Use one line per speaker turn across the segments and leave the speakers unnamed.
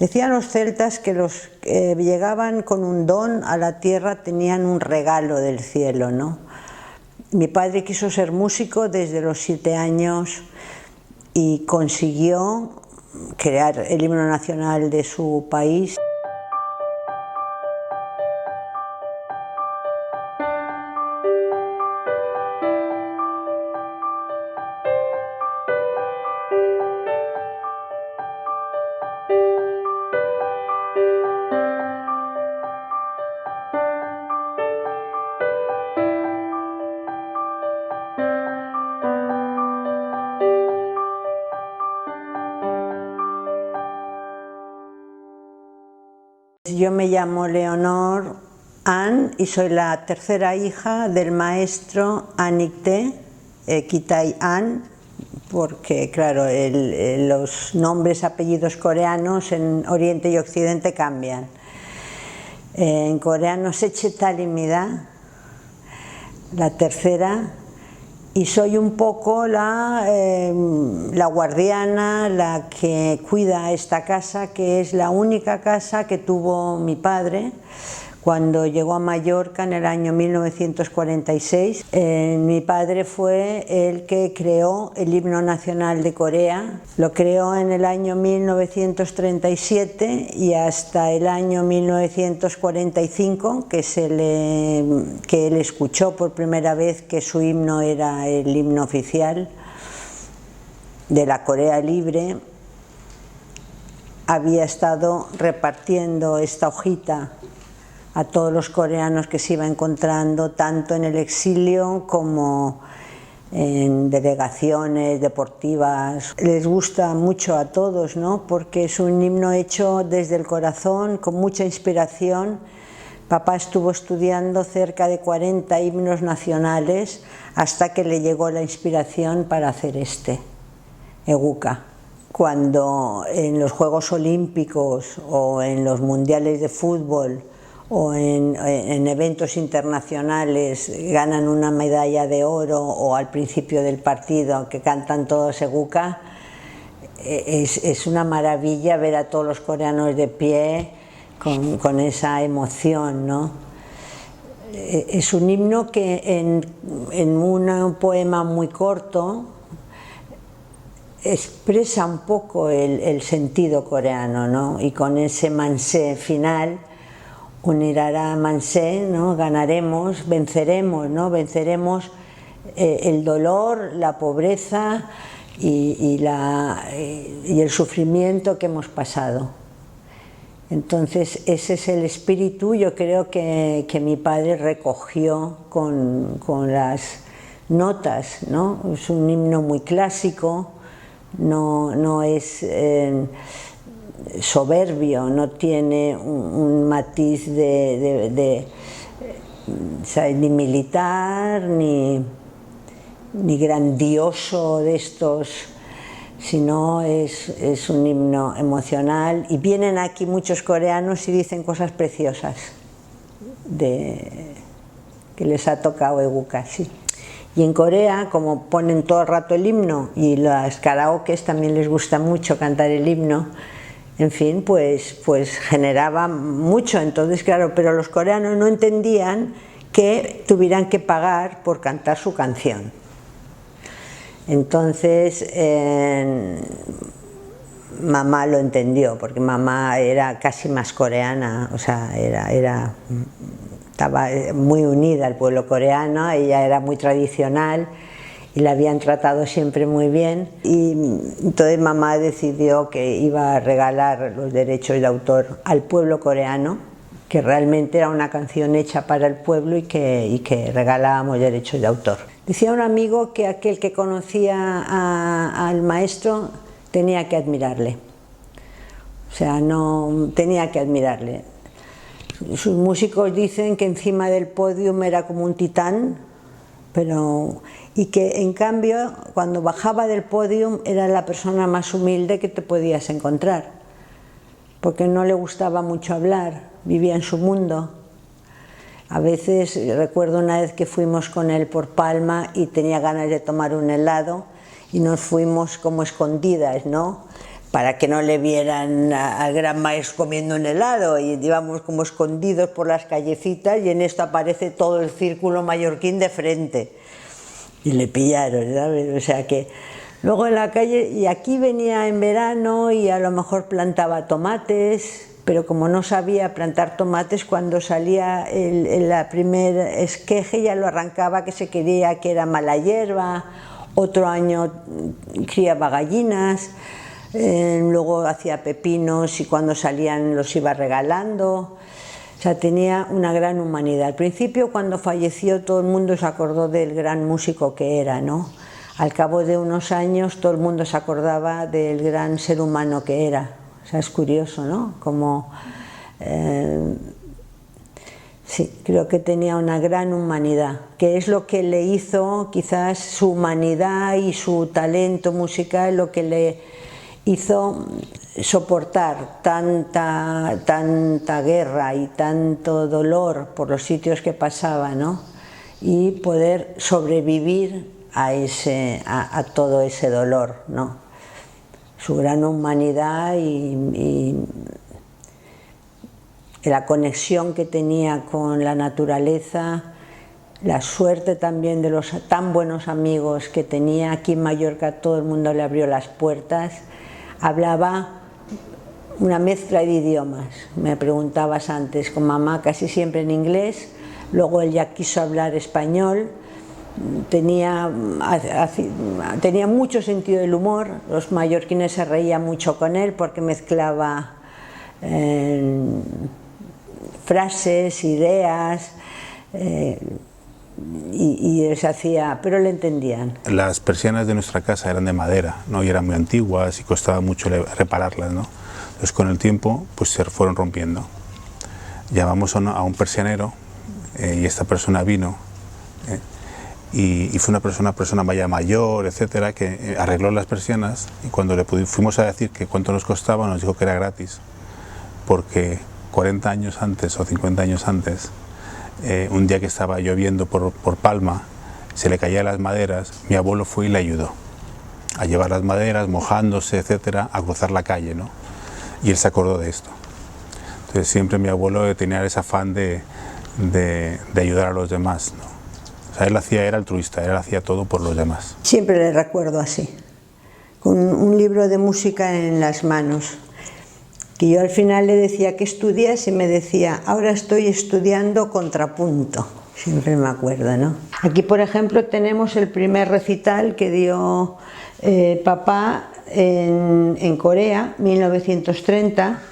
Decían los celtas que los que llegaban con un don a la tierra tenían un regalo del cielo, ¿no? Mi padre quiso ser músico desde los 7 años y consiguió crear el himno nacional de su país. Yo me llamo Leonor Ann y soy la tercera hija del maestro Anicté Kitai Ann, porque claro, los nombres, apellidos coreanos en Oriente y Occidente cambian. En coreano Sechetalimidah, la tercera, y soy un poco la guardiana, la que cuida esta casa, que es la única casa que tuvo mi padre cuando llegó a Mallorca en el año 1946. Mi padre fue el que creó el himno nacional de Corea. Lo creó en el año 1937 y hasta el año 1945 que él escuchó por primera vez que su himno era el himno oficial de la Corea libre. Había estado repartiendo esta hojita a todos los coreanos que se iba encontrando, tanto en el exilio como en delegaciones deportivas. Les gusta mucho a todos, ¿no? Porque es un himno hecho desde el corazón, con mucha inspiración. Papá estuvo estudiando cerca de 40 himnos nacionales hasta que le llegó la inspiración para hacer este, Eguka. Cuando en los Juegos Olímpicos o en los Mundiales de Fútbol o en eventos internacionales ganan una medalla de oro, o al principio del partido que cantan todos Eguka, es una maravilla ver a todos los coreanos de pie con esa emoción, ¿no? Es un himno que en un poema muy corto expresa un poco el sentido coreano, ¿no? Y con ese mansé final, Unirara Mansé, ¿no? Ganaremos, venceremos, ¿no? Venceremos el dolor, la pobreza y el sufrimiento que hemos pasado. Entonces ese es el espíritu, yo creo que mi padre recogió con las notas, ¿no? Es un himno muy clásico, no es soberbio, no tiene un matiz ni militar ni grandioso de estos, sino es un himno emocional. Y vienen aquí muchos coreanos y dicen cosas preciosas que les ha tocado Eguka, sí. Y en Corea, como ponen todo el rato el himno, y las karaokes también les gusta mucho cantar el himno, en fin, pues generaba mucho. Entonces, claro, pero los coreanos no entendían que tuvieran que pagar por cantar su canción. Entonces, mamá lo entendió, porque mamá era casi más coreana, o sea, estaba muy unida al pueblo coreano, ella era muy tradicional y la habían tratado siempre muy bien, y entonces mamá decidió que iba a regalar los derechos de autor al pueblo coreano, que realmente era una canción hecha para el pueblo y que regalábamos derechos de autor. Decía un amigo que aquel que conocía al maestro tenía que admirarle, o sea, no tenía que admirarle. Sus músicos dicen que encima del podio era como un titán, y que en cambio cuando bajaba del podio era la persona más humilde que te podías encontrar, porque no le gustaba mucho hablar, vivía en su mundo. A veces recuerdo una vez que fuimos con él por Palma y tenía ganas de tomar un helado y nos fuimos como escondidas, ¿no? para que no le vieran al gran maestro comiendo un helado, y íbamos como escondidos por las callecitas, y en esto aparece todo el círculo mallorquín de frente y le pillaron, ¿sabes? O sea que luego en la calle, y aquí venía en verano y a lo mejor plantaba tomates, pero como no sabía plantar tomates, cuando salía la primer esqueje ya lo arrancaba, que se creía que era mala hierba. Otro año criaba gallinas, luego hacía pepinos y cuando salían los iba regalando. O sea, tenía una gran humanidad. Al principio, cuando falleció, todo el mundo se acordó del gran músico que era, ¿no? Al cabo de unos años, todo el mundo se acordaba del gran ser humano que era. O sea, es curioso, ¿no? Como, sí, creo que tenía una gran humanidad, que es lo que le hizo, quizás su humanidad y su talento musical, lo que le hizo soportar tanta guerra y tanto dolor por los sitios que pasaba, ¿no? Y poder sobrevivir a todo ese dolor, ¿no? Su gran humanidad y la conexión que tenía con la naturaleza, la suerte también de los tan buenos amigos que tenía. Aquí en Mallorca todo el mundo le abrió las puertas. Hablaba una mezcla de idiomas. Me preguntabas antes, con mamá casi siempre en inglés, luego él ya quiso hablar español. Tenía mucho sentido del humor. Los mallorquines se reían mucho con él porque mezclaba frases, ideas, y les hacía, pero le entendían.
Las persianas de nuestra casa eran de madera, ¿no? Y eran muy antiguas y costaba mucho repararlas, ¿no? Entonces con el tiempo pues se fueron rompiendo. Llamamos a un persianero y esta persona vino y fue una persona mayor, etcétera, que arregló las persianas, y cuando le fuimos a decir que cuánto nos costaba, nos dijo que era gratis, porque 40 años antes o 50 años antes, un día que estaba lloviendo por Palma, se le caían las maderas, mi abuelo fue y le ayudó a llevar las maderas, mojándose, etcétera, a cruzar la calle, ¿no? Y él se acordó de esto. Entonces siempre mi abuelo tenía ese afán de ayudar a los demás, ¿no? O sea, era altruista, él hacía todo por los demás.
Siempre le recuerdo así, con un libro de música en las manos, que yo al final le decía que estudias y me decía, ahora estoy estudiando contrapunto. Siempre me acuerdo, ¿no? Aquí, por ejemplo, tenemos el primer recital que dio papá en Corea, 1930,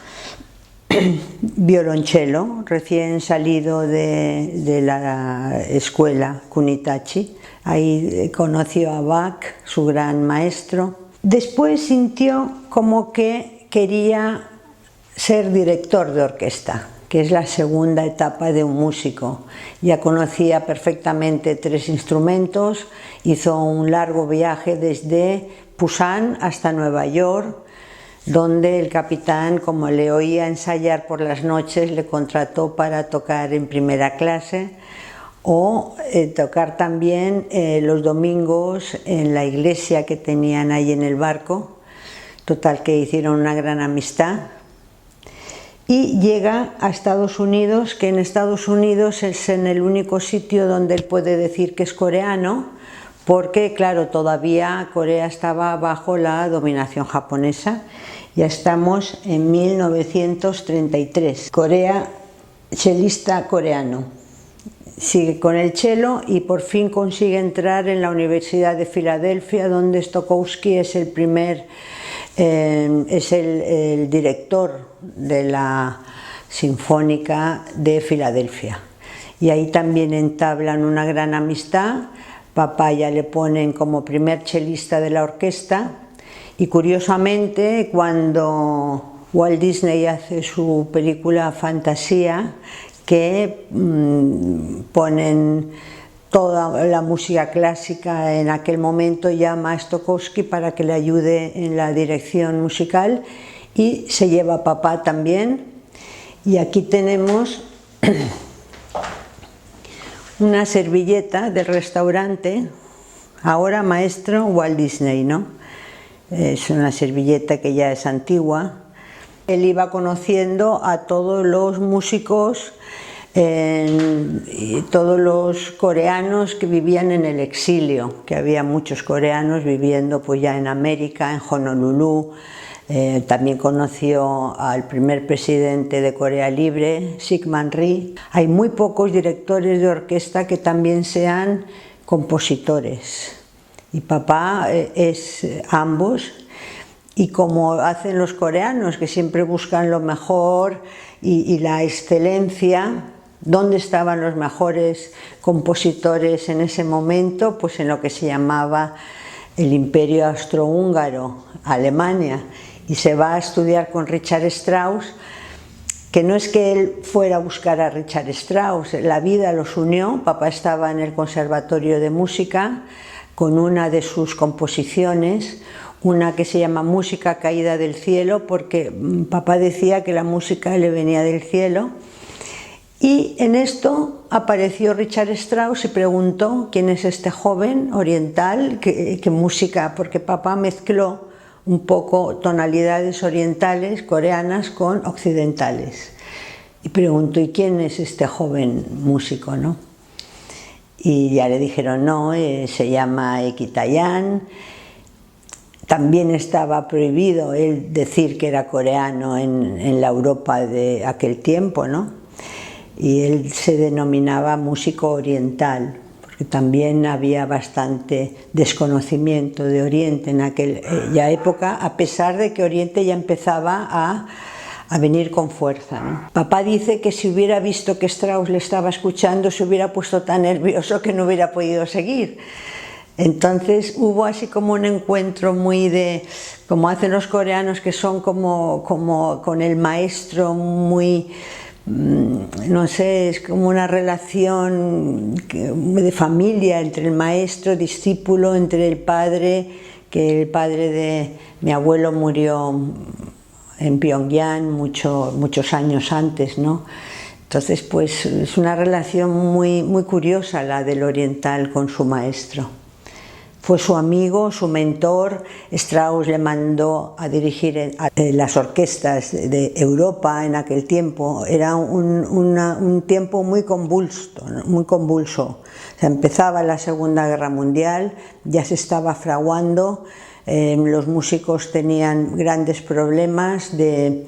violonchelo, recién salido de la escuela Kunitachi. Ahí conoció a Bach, su gran maestro. Después sintió como que quería ser director de orquesta, que es la segunda etapa de un músico. Ya conocía perfectamente 3 instrumentos, hizo un largo viaje desde Pusan hasta Nueva York, donde el capitán, como le oía ensayar por las noches, le contrató para tocar en primera clase o tocar también los domingos en la iglesia que tenían ahí en el barco. Total, que hicieron una gran amistad. Y llega a Estados Unidos, que en Estados Unidos es en el único sitio donde él puede decir que es coreano, porque claro, todavía Corea estaba bajo la dominación japonesa. Ya estamos en 1933. Corea, chelista coreano. Sigue con el cello y por fin consigue entrar en la Universidad de Filadelfia, donde Stokowski es el primer, es el director de la Sinfónica de Filadelfia. Y ahí también entablan una gran amistad. Papá ya le ponen como primer chelista de la orquesta. Y curiosamente, cuando Walt Disney hace su película Fantasía, que ponen toda la música clásica, en aquel momento llama a Stokowski para que le ayude en la dirección musical, y se lleva a papá también. Y aquí tenemos una servilleta del restaurante, ahora maestro Walt Disney, ¿no? es una servilleta que ya es antigua. Él iba conociendo a todos los músicos y todos los coreanos que vivían en el exilio, que había muchos coreanos viviendo pues ya en América, en Honolulu. También conoció al primer presidente de Corea Libre, Syngman Rhee. Hay muy pocos directores de orquesta que también sean compositores, y papá es ambos. Y como hacen los coreanos, que siempre buscan lo mejor y la excelencia, ¿dónde estaban los mejores compositores en ese momento? Pues en lo que se llamaba el Imperio Austrohúngaro, Alemania, y se va a estudiar con Richard Strauss, que no es que él fuera a buscar a Richard Strauss, la vida los unió. Papá estaba en el Conservatorio de Música con una de sus composiciones, una que se llama Música caída del cielo, porque papá decía que la música le venía del cielo. Y en esto apareció Richard Strauss y preguntó quién es este joven oriental, qué música, porque papá mezcló un poco tonalidades orientales, coreanas, con occidentales. Y preguntó, ¿y quién es este joven músico, no? Y ya le dijeron, no, se llama Ekitayan. También estaba prohibido él decir que era coreano en la Europa de aquel tiempo, ¿no? Y él se denominaba músico oriental, porque también había bastante desconocimiento de Oriente en aquella época, a pesar de que Oriente ya empezaba a venir con fuerza, ¿no? Papá dice que si hubiera visto que Strauss le estaba escuchando, se hubiera puesto tan nervioso que no hubiera podido seguir. Entonces hubo así como un encuentro muy de, como hacen los coreanos, que son como con el maestro muy, no sé, es como una relación de familia entre el maestro, discípulo, entre el padre, que el padre de mi abuelo murió en Pyongyang muchos años antes, ¿no? Entonces pues es una relación muy curiosa la del oriental con su maestro. Fue su amigo, su mentor. Strauss le mandó a dirigir las orquestas de Europa en aquel tiempo. Era un tiempo muy convulso, muy convulso. O sea, empezaba la Segunda Guerra Mundial, ya se estaba fraguando, los músicos tenían grandes problemas de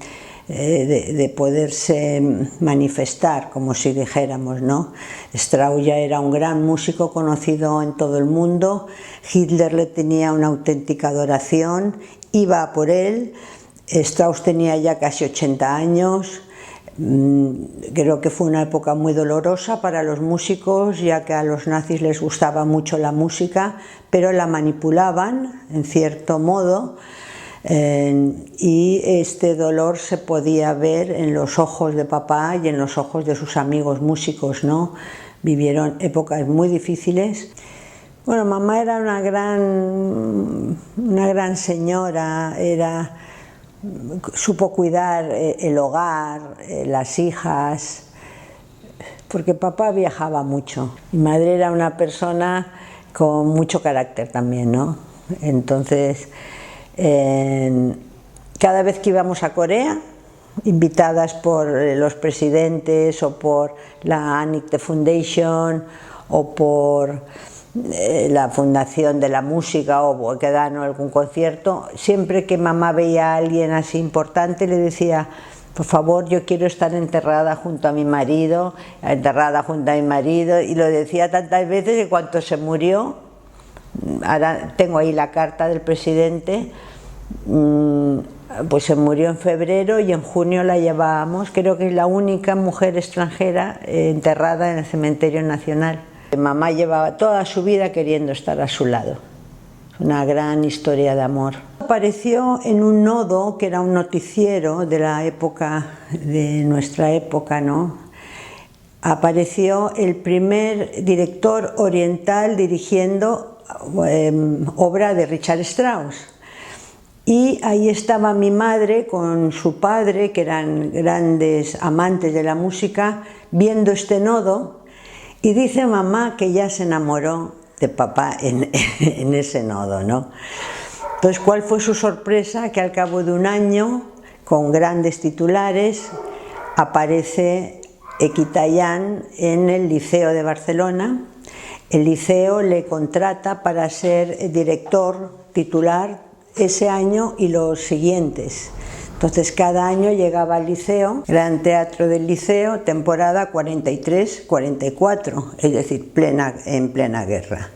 poderse manifestar, como si dijéramos, ¿no? Strauss ya era un gran músico conocido en todo el mundo. Hitler le tenía una auténtica adoración, iba a por él. Strauss tenía ya casi 80 años. Creo que fue una época muy dolorosa para los músicos, ya que a los nazis les gustaba mucho la música, pero la manipulaban en cierto modo. Y este dolor se podía ver en los ojos de papá y en los ojos de sus amigos músicos, ¿no? Vivieron épocas muy difíciles. Bueno, mamá era una gran señora, supo cuidar el hogar, las hijas, porque papá viajaba mucho. Mi madre era una persona con mucho carácter también, ¿no? Entonces, cada vez que íbamos a Corea, invitadas por los presidentes o por la Anik Foundation o por la Fundación de la Música o que dan algún concierto, siempre que mamá veía a alguien así importante le decía, por favor, yo quiero estar enterrada junto a mi marido, y lo decía tantas veces que cuando se murió, ahora tengo ahí la carta del presidente, pues se murió en febrero y en junio la llevábamos. Creo que es la única mujer extranjera enterrada en el Cementerio Nacional. Mamá llevaba toda su vida queriendo estar a su lado. Una gran historia de amor. Apareció en un nodo, que era un noticiero de la época, de nuestra época, ¿no? Apareció el primer director oriental dirigiendo obra de Richard Strauss. Y ahí estaba mi madre con su padre, que eran grandes amantes de la música, viendo este nodo, y dice mamá que ya se enamoró de papá en ese nodo, ¿no? Entonces, ¿cuál fue su sorpresa? Que al cabo de un año, con grandes titulares, aparece Equitayán en el Liceo de Barcelona. El liceo le contrata para ser director titular ese año y los siguientes. Entonces cada año llegaba al liceo, Gran Teatro del Liceo, temporada 43-44, es decir, en plena guerra.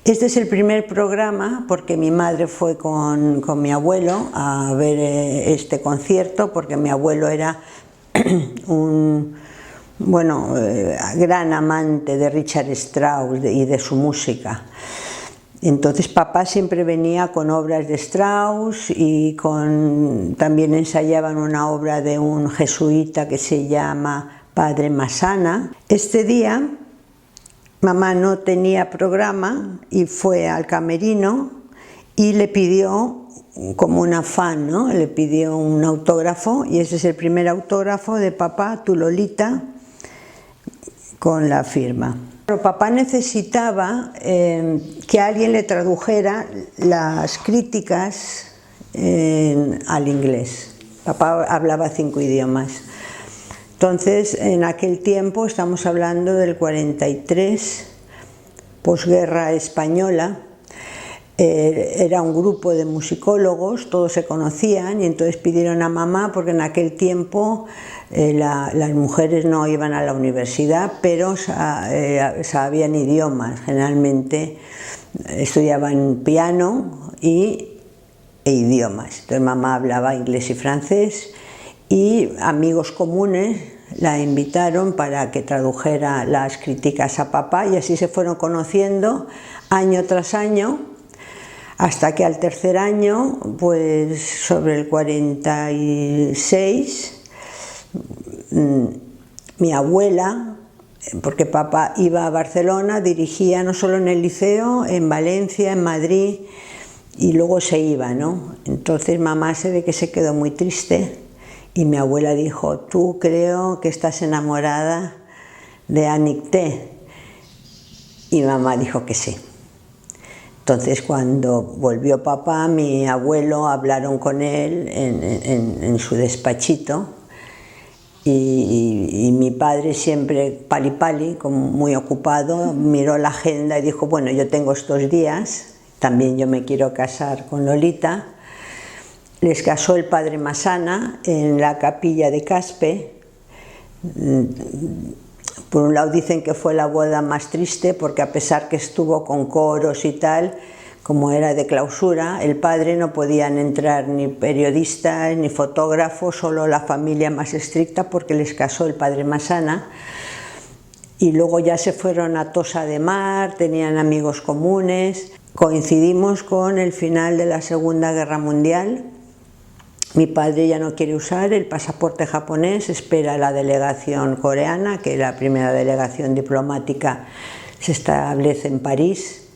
Este es el primer programa porque mi madre fue con mi abuelo a ver este concierto, porque mi abuelo era un gran amante de Richard Strauss y de su música. Entonces papá siempre venía con obras de Strauss y también ensayaban una obra de un jesuita que se llama Padre Massana. Este día mamá no tenía programa y fue al camerino y le pidió, como una fan, ¿no? Le pidió un autógrafo, y ese es el primer autógrafo de papá, tu Lolita, con la firma. Pero papá necesitaba que alguien le tradujera las críticas al inglés. Papá hablaba 5 idiomas. Entonces, en aquel tiempo, estamos hablando del 43, posguerra española, era un grupo de musicólogos, todos se conocían, y entonces pidieron a mamá, porque en aquel tiempo las mujeres no iban a la universidad, pero sabían idiomas, generalmente estudiaban piano e idiomas. Entonces mamá hablaba inglés y francés, y amigos comunes la invitaron para que tradujera las críticas a papá, y así se fueron conociendo año tras año, hasta que al tercer año, pues sobre el 46, mi abuela, porque papá iba a Barcelona, dirigía no solo en el liceo, en Valencia, en Madrid, y luego se iba, ¿no? Entonces mamá se ve que se quedó muy triste, y mi abuela dijo: tú creo que estás enamorada de Anik T. Y mamá dijo que sí. Entonces cuando volvió papá, mi abuelo, hablaron con él en su despachito, y mi padre, siempre pali, como muy ocupado, miró la agenda y dijo: bueno, yo tengo estos días, también yo me quiero casar con Lolita. Les casó el padre Massana en la capilla de Caspe. Por un lado dicen que fue la boda más triste, porque a pesar que estuvo con coros y tal, como era de clausura, el padre no podían entrar ni periodistas ni fotógrafos, solo la familia más estricta, porque les casó el padre Massana. Y luego ya se fueron a Tossa de Mar, tenían amigos comunes. Coincidimos con el final de la Segunda Guerra Mundial. Mi padre ya no quiere usar el pasaporte japonés, espera la delegación coreana, que la primera delegación diplomática se establece en París,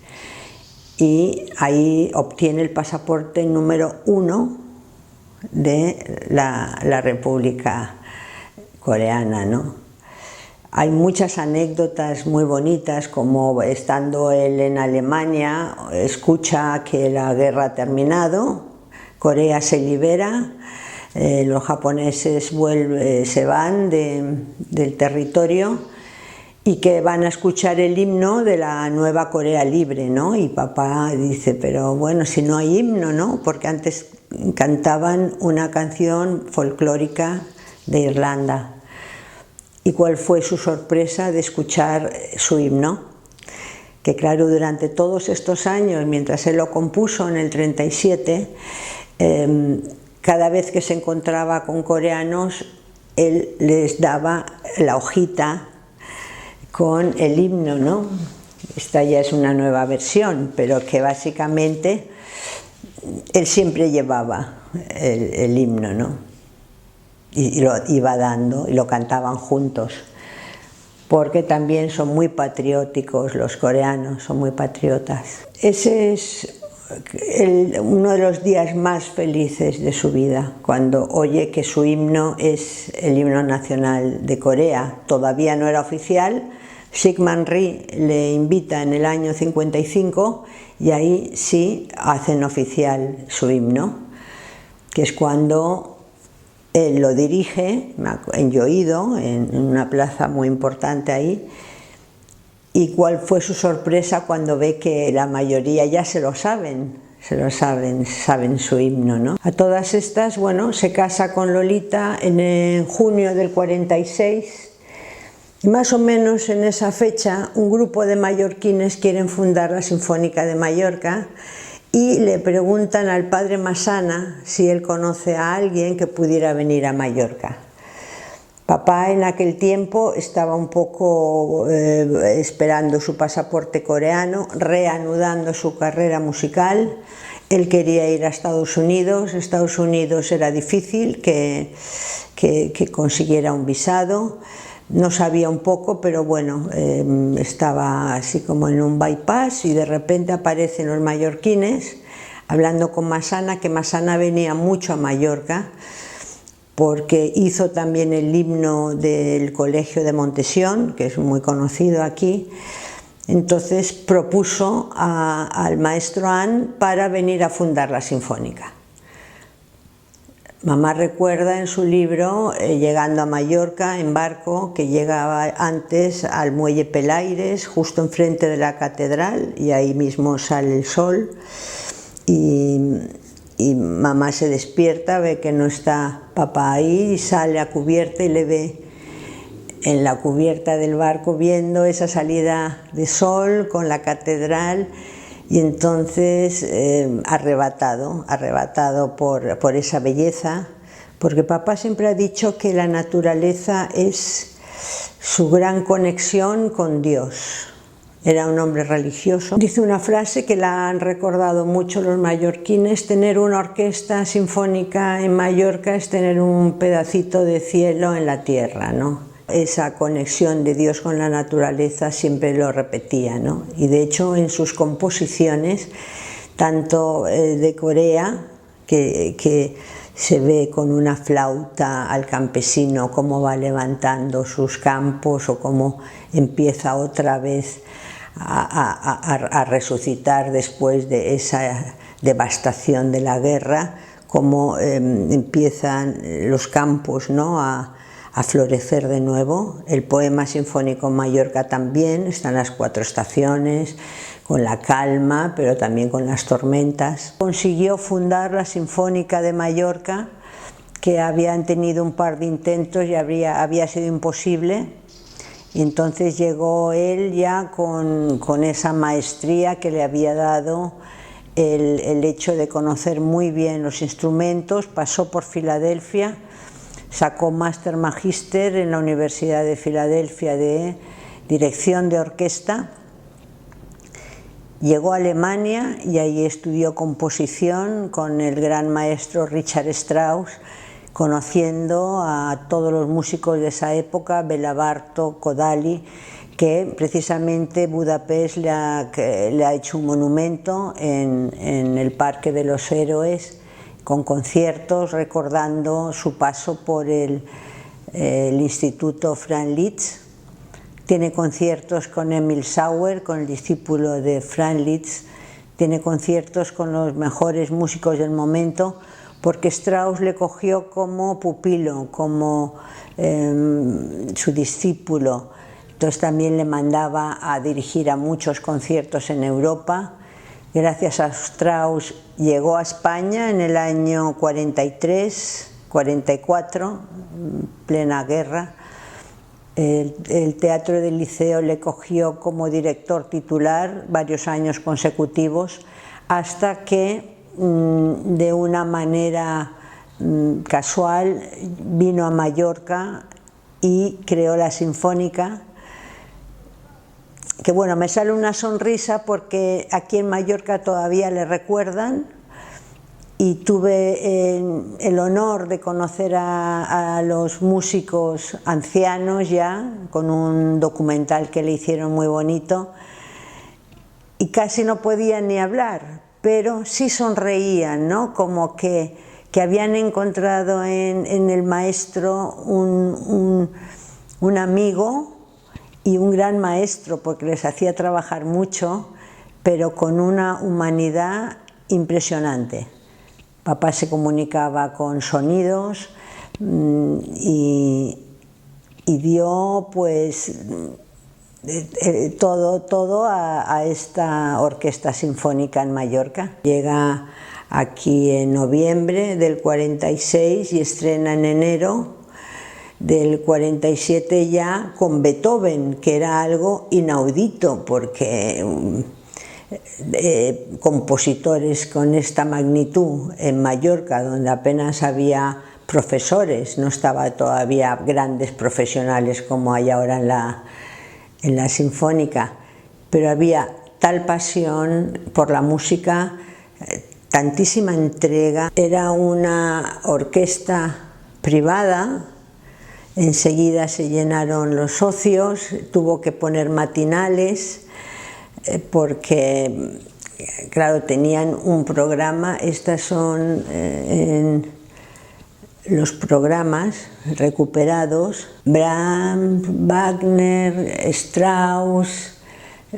y ahí obtiene el pasaporte número 1 de la República Coreana, ¿no? Hay muchas anécdotas muy bonitas, como estando él en Alemania, escucha que la guerra ha terminado, Corea se libera, los japoneses se van del territorio, y que van a escuchar el himno de la nueva Corea libre, ¿no? Y papá dice: pero bueno, si no hay himno, ¿no? Porque antes cantaban una canción folclórica de Irlanda. ¿Y cuál fue su sorpresa de escuchar su himno? Que claro, durante todos estos años, mientras él lo compuso en el 37, cada vez que se encontraba con coreanos, él les daba la hojita con el himno, ¿no? Esta ya es una nueva versión, pero que básicamente él siempre llevaba el himno, ¿no? Y lo iba dando, y lo cantaban juntos, porque también son muy patrióticos los coreanos, son muy patriotas. Ese es uno de los días más felices de su vida, cuando oye que su himno es el himno nacional de Corea. Todavía no era oficial, Sigmund Rhee le invita en el año 55 y ahí sí hacen oficial su himno, que es cuando él lo dirige en Lloido, en una plaza muy importante ahí. ¿Y cuál fue su sorpresa cuando ve que la mayoría ya saben su himno, ¿no? A todas estas, bueno, se casa con Lolita en junio del 46 y más o menos en esa fecha un grupo de mallorquines quieren fundar la Sinfónica de Mallorca y le preguntan al padre Massana si él conoce a alguien que pudiera venir a Mallorca. Papá en aquel tiempo estaba un poco esperando su pasaporte coreano, reanudando su carrera musical. Él quería ir a Estados Unidos era difícil que consiguiera un visado. No sabía un poco, pero bueno, estaba así como en un bypass y de repente aparecen los mallorquines hablando con Massana, que Massana venía mucho a Mallorca porque hizo también el himno del Colegio de Montesión, que es muy conocido aquí. Entonces propuso al maestro An para venir a fundar la Sinfónica. Mamá recuerda en su libro, llegando a Mallorca en barco, que llegaba antes al muelle Pelaires, justo enfrente de la catedral, y ahí mismo sale el sol. Y mamá se despierta, ve que no está papá ahí, y sale a cubierta y le ve en la cubierta del barco viendo esa salida de sol con la catedral. Y entonces arrebatado por esa belleza, porque papá siempre ha dicho que la naturaleza es su gran conexión con Dios. Era un hombre religioso. Dice una frase que la han recordado mucho los mallorquines: tener una orquesta sinfónica en Mallorca es tener un pedacito de cielo en la tierra, ¿no? Esa conexión de Dios con la naturaleza siempre lo repetía, ¿no? Y de hecho en sus composiciones, tanto de Corea, que se ve con una flauta al campesino cómo va levantando sus campos o cómo empieza otra vez a resucitar después de esa devastación de la guerra, cómo empiezan los campos, ¿no?, a florecer de nuevo. El poema sinfónico en Mallorca también, están las 4 estaciones, con la calma, pero también con las tormentas. Consiguió fundar la Sinfónica de Mallorca, que habían tenido un par de intentos y había sido imposible, y entonces llegó él ya con esa maestría que le había dado el hecho de conocer muy bien los instrumentos. Pasó por Filadelfia, sacó Máster Magíster en la Universidad de Filadelfia de dirección de orquesta, llegó a Alemania y ahí estudió composición con el gran maestro Richard Strauss, conociendo a todos los músicos de esa época, Béla Bartók, Kodály, que precisamente Budapest le ha hecho un monumento en el Parque de los Héroes, con conciertos recordando su paso por el Instituto Franz Liszt. Tiene conciertos con Emil Sauer, con el discípulo de Franz Liszt. Tiene conciertos con los mejores músicos del momento, porque Strauss le cogió como pupilo, como su discípulo. Entonces también le mandaba a dirigir a muchos conciertos en Europa. Gracias a Strauss llegó a España en el año 43-44, plena guerra. El Teatro del Liceo le cogió como director titular varios años consecutivos, hasta que de una manera casual vino a Mallorca y creó la Sinfónica. Que bueno, me sale una sonrisa porque aquí en Mallorca todavía le recuerdan, y tuve el honor de conocer a los músicos ancianos ya, con un documental que le hicieron muy bonito, y casi no podían ni hablar, pero sí sonreían, ¿no? Como que habían encontrado en el maestro un amigo, y un gran maestro porque les hacía trabajar mucho, pero con una humanidad impresionante. Papá se comunicaba con sonidos y dio pues todo a esta orquesta sinfónica en Mallorca. Llega aquí en noviembre del 46 y estrena en enero del 47 ya con Beethoven, que era algo inaudito porque compositores con esta magnitud en Mallorca, donde apenas había profesores, no estaba todavía grandes profesionales como hay ahora en la Sinfónica, pero había tal pasión por la música, tantísima entrega. Era una orquesta privada, enseguida se llenaron los socios, tuvo que poner matinales porque, claro, tenían un programa. Estas son los programas recuperados: Brahms, Wagner, Strauss,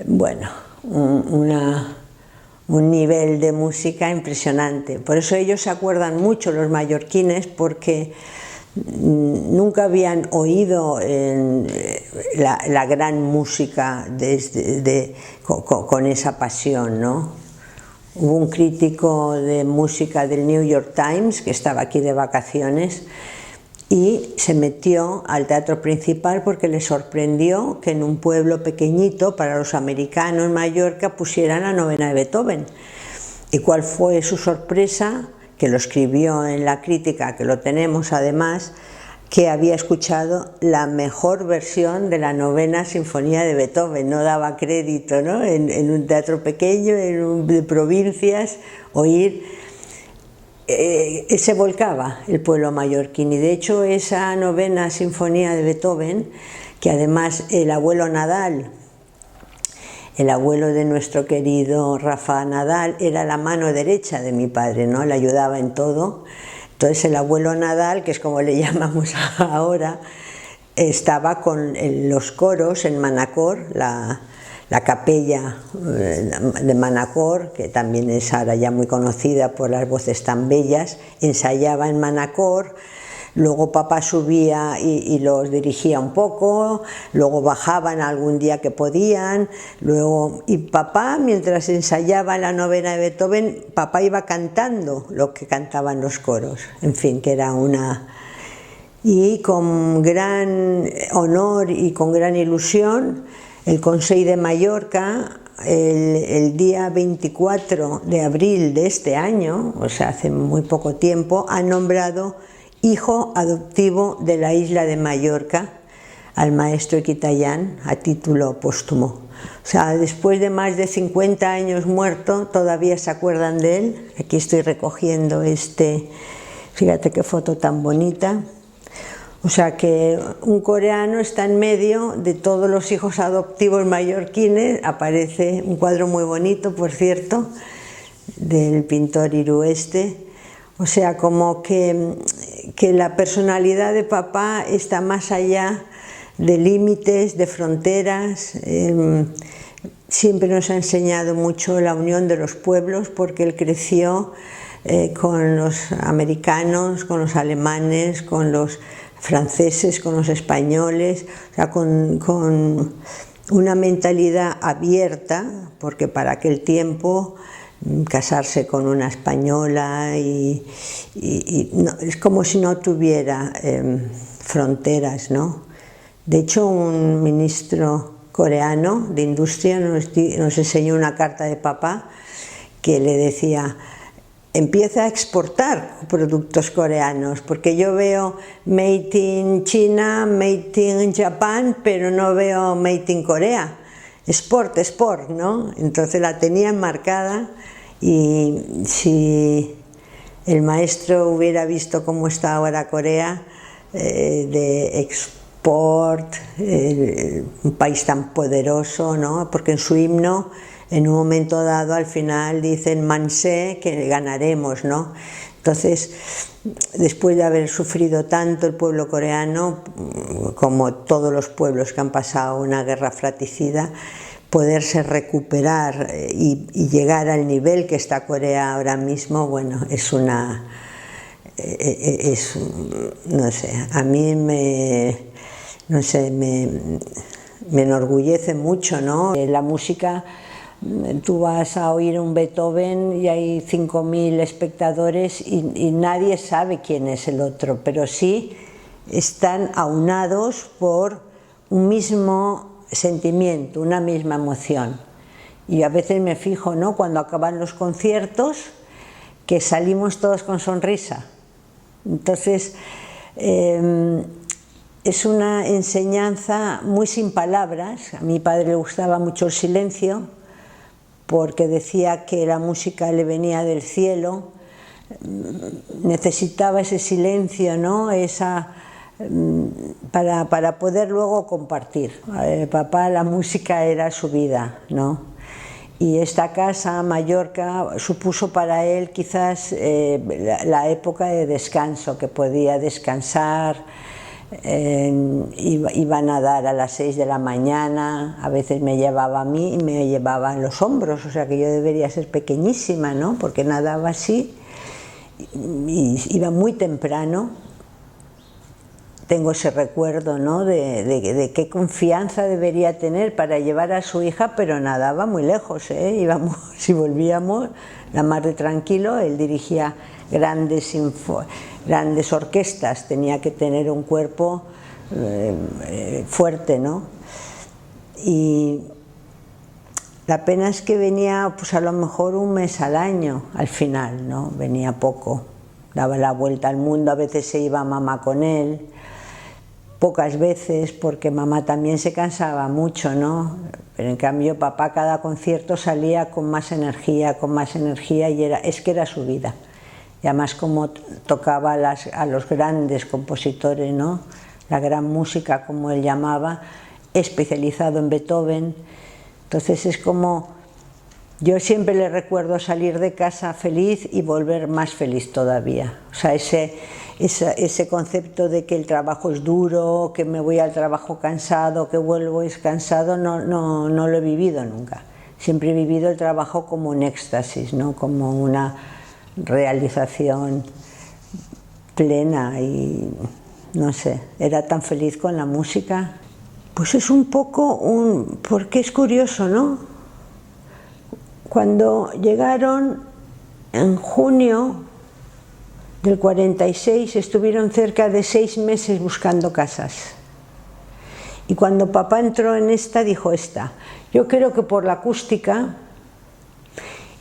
bueno, un nivel de música impresionante. Por eso ellos se acuerdan mucho, los mallorquines, porque nunca habían oído la gran música con esa pasión, ¿no? Hubo un crítico de música del New York Times que estaba aquí de vacaciones y se metió al Teatro Principal porque le sorprendió que en un pueblo pequeñito, para los americanos, Mallorca, pusieran la novena de Beethoven. ¿Y cuál fue su sorpresa? Que lo escribió en la crítica, que lo tenemos además, que había escuchado la mejor versión de la novena sinfonía de Beethoven. No daba crédito, ¿no? En un teatro pequeño, de provincias, oír. Se volcaba el pueblo mallorquín, y de hecho esa novena sinfonía de Beethoven, que además el abuelo Nadal, el abuelo de nuestro querido Rafa Nadal, era la mano derecha de mi padre, ¿no? Le ayudaba en todo. Entonces el abuelo Nadal, que es como le llamamos ahora, estaba con los coros en Manacor, la capella de Manacor, que también es ahora ya muy conocida por las voces tan bellas, ensayaba en Manacor. Luego papá subía y los dirigía un poco, luego bajaban algún día que podían, y papá, mientras ensayaba la novena de Beethoven, papá iba cantando lo que cantaban los coros. En fin, que era una... Y con gran honor y con gran ilusión, el Consell de Mallorca, el día 24 de abril de este año, o sea, hace muy poco tiempo, ha nombrado hijo adoptivo de la isla de Mallorca al maestro Equitayán a título póstumo. O sea, después de más de 50 años muerto, todavía se acuerdan de él. Aquí estoy recogiendo fíjate qué foto tan bonita. O sea que un coreano está en medio de todos los hijos adoptivos mallorquines. Aparece un cuadro muy bonito, por cierto, del pintor Irueste. O sea, como que la personalidad de papá está más allá de límites, de fronteras. Siempre nos ha enseñado mucho la unión de los pueblos, porque él creció con los americanos, con los alemanes, con los franceses, con los españoles, o sea, con una mentalidad abierta, porque para aquel tiempo casarse con una española no, es como si no tuviera fronteras, ¿no? De hecho, un ministro coreano de industria nos enseñó una carta de papá que le decía: empieza a exportar productos coreanos, porque yo veo Made in China, Made in Japan, pero no veo Made in Corea. Export, ¿no? Entonces la tenía enmarcada, y si el maestro hubiera visto cómo está ahora Corea, de export, un país tan poderoso, ¿no? Porque en su himno, en un momento dado, al final dicen Manse, que ganaremos, ¿no? Entonces, después de haber sufrido tanto el pueblo coreano, como todos los pueblos que han pasado una guerra fratricida, poderse recuperar y llegar al nivel que está Corea ahora mismo, bueno, no sé, a mí me enorgullece mucho, ¿no? La música, tú vas a oír un Beethoven y hay 5.000 espectadores y nadie sabe quién es el otro, pero sí están aunados por un mismo sentimiento, una misma emoción. Y a veces me fijo, ¿no?, cuando acaban los conciertos, que salimos todos con sonrisa. Entonces, es una enseñanza muy sin palabras. A mi padre le gustaba mucho el silencio, porque decía que la música le venía del cielo, necesitaba ese silencio, ¿no?, para poder luego compartir. Papá, la música era su vida, ¿no? Y esta casa, Mallorca, supuso para él quizás la época de descanso, que podía descansar. Iba a nadar a las 6 de la mañana, a veces me llevaba a mí y me llevaba en los hombros, o sea que yo debería ser pequeñísima, ¿no?, porque nadaba así, y iba muy temprano. Tengo ese recuerdo, ¿no?, de qué confianza debería tener para llevar a su hija, pero nadaba muy lejos, ¿eh? Íbamos, si volvíamos, la mar de tranquilo. Él dirigía grandes orquestas, tenía que tener un cuerpo fuerte, ¿no? Y la pena es que venía, pues a lo mejor un mes al año, al final, ¿no? Venía poco, daba la vuelta al mundo, a veces se iba mamá con él, pocas veces, porque mamá también se cansaba mucho, ¿no? Pero en cambio papá cada concierto salía con más energía, y es que era su vida. Y además como tocaba a los grandes compositores, ¿no?, la gran música, como él llamaba, especializado en Beethoven. Entonces es como, yo siempre le recuerdo salir de casa feliz y volver más feliz todavía. O sea, ese concepto de que el trabajo es duro, que me voy al trabajo cansado, que vuelvo es cansado, no lo he vivido nunca. Siempre he vivido el trabajo como un éxtasis, ¿no?, como una realización plena, y no sé, era tan feliz con la música. Pues es un poco porque es curioso, ¿no? Cuando llegaron en junio del 46, estuvieron cerca de 6 meses buscando casas. Y cuando papá entró en esta, dijo esta. Yo creo que por la acústica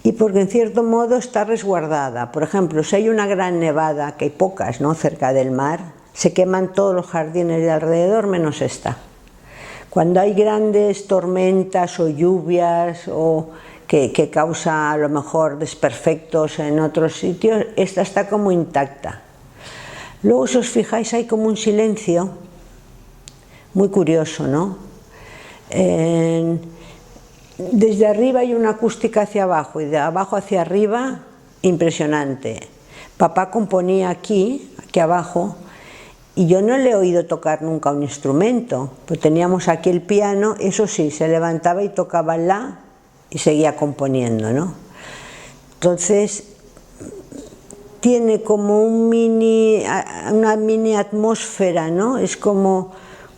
y porque en cierto modo está resguardada. Por ejemplo, si hay una gran nevada, que hay pocas, ¿no?, cerca del mar, se queman todos los jardines de alrededor menos esta. Cuando hay grandes tormentas o lluvias o que causa a lo mejor desperfectos en otros sitios, esta está como intacta. Luego, si os fijáis, hay como un silencio muy curioso, ¿no? Desde arriba hay una acústica hacia abajo y de abajo hacia arriba impresionante. Papá componía aquí abajo, y yo no le he oído tocar nunca un instrumento, pues teníamos aquí el piano, eso sí, se levantaba y tocaba la y seguía componiendo, ¿no? Entonces tiene como una mini atmósfera, ¿no? Es como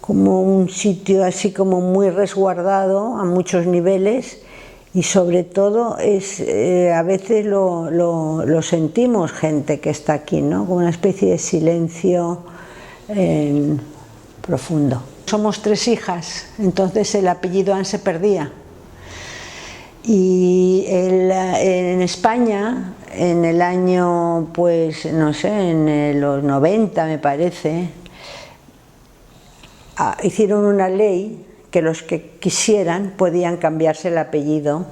un sitio así como muy resguardado a muchos niveles, y sobre todo a veces lo sentimos, gente que está aquí, ¿no?, como una especie de silencio profundo. Somos 3 hijas, entonces el apellido An se perdía. Y en España, en el año, pues no sé, en los 90 me parece, hicieron una ley que los que quisieran podían cambiarse el apellido.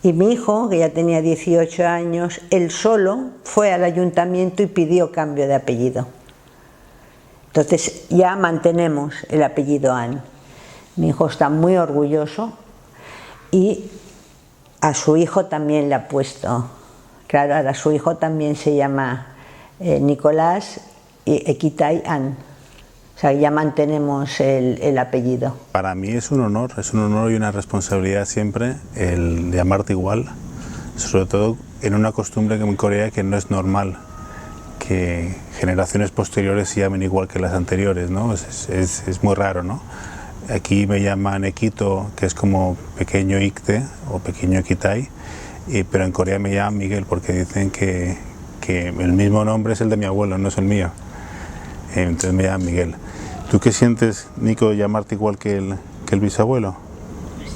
Y mi hijo, que ya tenía 18 años, él solo fue al ayuntamiento y pidió cambio de apellido. Entonces ya mantenemos el apellido An. Mi hijo está muy orgulloso y a su hijo también le ha puesto Claro, ahora su hijo también se llama Nicolás y Ekitai An. O sea, ya mantenemos el apellido.
Para mí es un honor y una responsabilidad siempre el llamarte igual, sobre todo en una costumbre en Corea que no es normal que generaciones posteriores se llamen igual que las anteriores, ¿no? Es muy raro, ¿no? Aquí me llaman Ekito, que es como pequeño Ikte o pequeño Ekitai, pero en Corea me llaman Miguel porque dicen que el mismo nombre es el de mi abuelo, no es el mío. Entonces me llaman Miguel. ¿Tú qué sientes, Nico, de llamarte igual que el bisabuelo?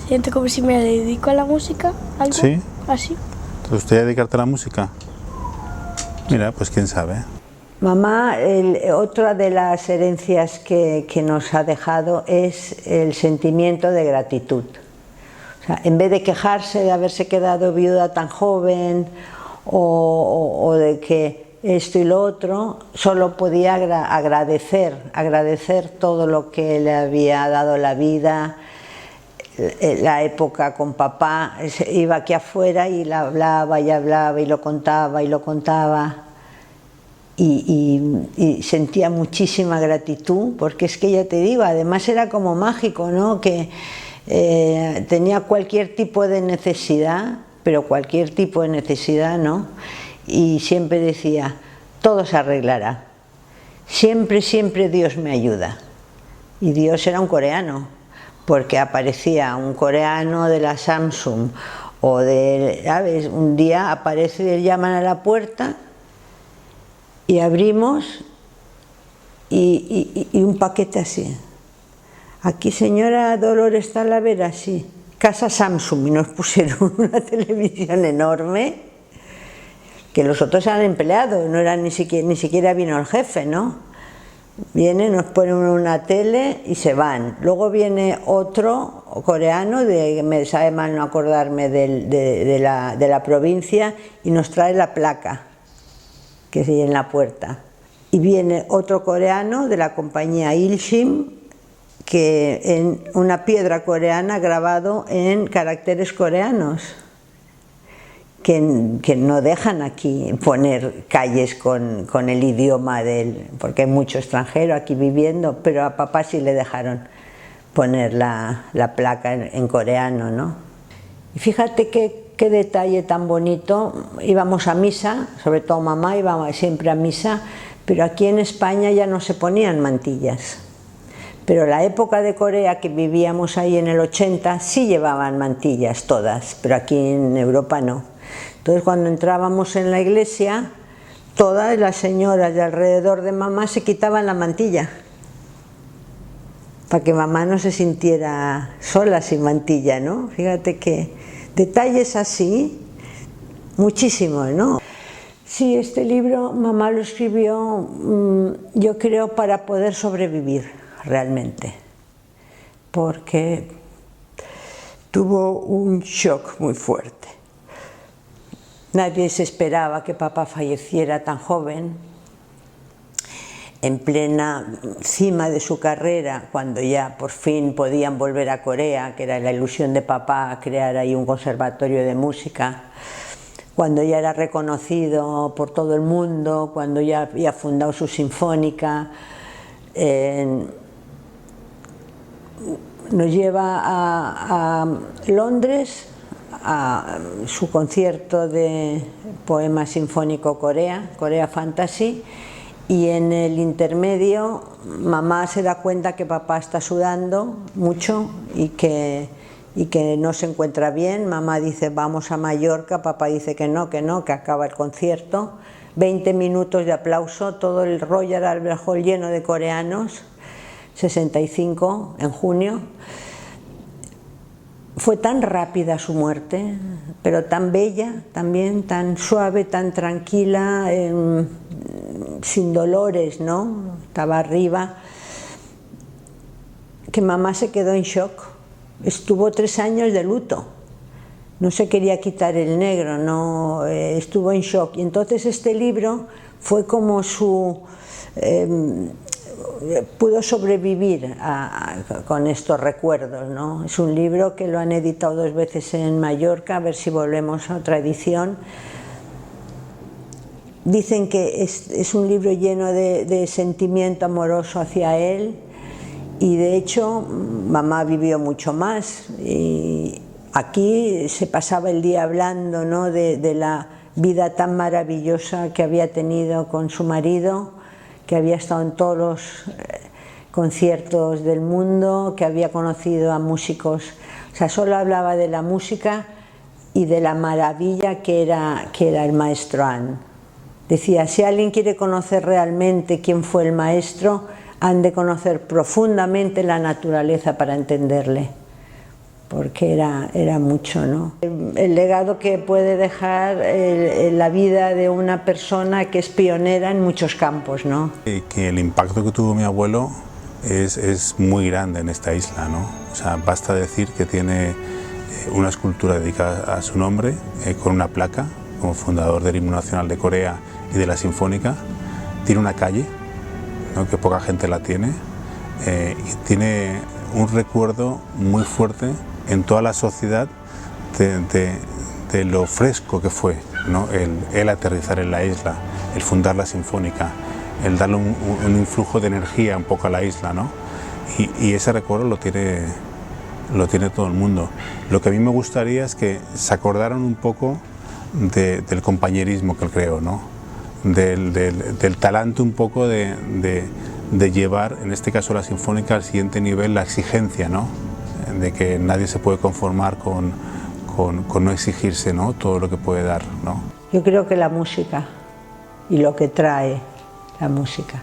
Siento como si me dedico a la música, algo
¿Sí?
así.
¿Te gustaría dedicarte a la música? Mira, pues quién sabe.
Mamá, otra de las herencias que nos ha dejado es el sentimiento de gratitud. O sea, en vez de quejarse de haberse quedado viuda tan joven o de que esto y lo otro, solo podía agradecer todo lo que le había dado la vida, la época con papá. Iba aquí afuera y la hablaba y lo contaba y sentía muchísima gratitud, porque es que ya te digo, además era como mágico, ¿no? Que tenía cualquier tipo de necesidad, pero cualquier tipo de necesidad, ¿no? Y siempre decía, todo se arreglará, siempre, siempre Dios me ayuda. Y Dios era un coreano, porque aparecía un coreano de la Samsung, o de, ¿sabes? Un día aparece, llaman a la puerta, y abrimos, y un paquete así. Aquí, señora Dolores Talavera, sí, casa Samsung, y nos pusieron una televisión enorme, que los otros eran empleados, no eran ni siquiera vino el jefe, ¿no? Viene, nos ponen una tele y se van. Luego viene otro coreano, me sabe mal no acordarme de la provincia, y nos trae la placa que sigue en la puerta. Y viene otro coreano de la compañía Ilshim, que en una piedra coreana grabado en caracteres coreanos, que no dejan aquí poner calles con el idioma porque hay mucho extranjero aquí viviendo, pero a papá sí le dejaron poner la placa en coreano, ¿no? Y fíjate qué detalle tan bonito. Íbamos a misa, sobre todo mamá iba siempre a misa, pero aquí en España ya no se ponían mantillas. Pero la época de Corea, que vivíamos ahí en el 80, sí llevaban mantillas todas, pero aquí en Europa no. Entonces, cuando entrábamos en la iglesia, todas las señoras de alrededor de mamá se quitaban la mantilla, para que mamá no se sintiera sola sin mantilla, ¿no? Fíjate que detalles así, muchísimos, ¿no? Sí, este libro mamá lo escribió, yo creo, para poder sobrevivir realmente, porque tuvo un shock muy fuerte. Nadie se esperaba que papá falleciera tan joven, en plena cima de su carrera, cuando ya por fin podían volver a Corea, que era la ilusión de papá crear ahí un conservatorio de música, cuando ya era reconocido por todo el mundo, cuando ya había fundado su sinfónica. Nos lleva a Londres a su concierto de poema sinfónico Corea Fantasy, y en el intermedio mamá se da cuenta que papá está sudando mucho y que no se encuentra bien. Mamá dice vamos a Mallorca, papá dice que no, que acaba el concierto. 20 minutos de aplauso, todo el Royal Albert Hall lleno de coreanos, 65 en junio. Fue tan rápida su muerte, pero tan bella también, tan suave, tan tranquila, sin dolores, ¿no? Estaba arriba, que mamá se quedó en shock. Estuvo 3 años de luto, no se quería quitar el negro, no, estuvo en shock. Y entonces este libro fue como su... pudo sobrevivir con estos recuerdos, ¿no? Es un libro que lo han editado 2 veces en Mallorca, a ver si volvemos a otra edición, Dicen que es un libro lleno de sentimiento amoroso hacia él, y de hecho mamá vivió mucho más, y aquí se pasaba el día hablando, ¿no?, de la vida tan maravillosa que había tenido con su marido, que había estado en todos los conciertos del mundo, que había conocido a músicos, o sea, solo hablaba de la música y de la maravilla que era el maestro An. Decía, si alguien quiere conocer realmente quién fue el maestro, han de conocer profundamente la naturaleza para entenderle, porque era mucho, ¿no? El legado que puede dejar la vida de una persona que es pionera en muchos campos, ¿no?
Que el impacto que tuvo mi abuelo es muy grande en esta isla, ¿no? O sea, basta decir que tiene una escultura dedicada a su nombre, con una placa, como fundador del Himno Nacional de Corea y de la Sinfónica. Tiene una calle, ¿no?, que poca gente la tiene, y tiene un recuerdo muy fuerte en toda la sociedad de lo fresco que fue, ¿no?, el aterrizar en la isla, el fundar la Sinfónica, el darle un influjo de energía un poco a la isla, ¿no? Y ese recuerdo lo tiene todo el mundo. Lo que a mí me gustaría es que se acordaran un poco del compañerismo que él creó, ¿no?, del talante un poco de llevar, en este caso la Sinfónica, al siguiente nivel, la exigencia, ¿no?, de que nadie se puede conformar con no exigirse, ¿no?, todo lo que puede dar, ¿no?
Yo creo que la música y lo que trae la música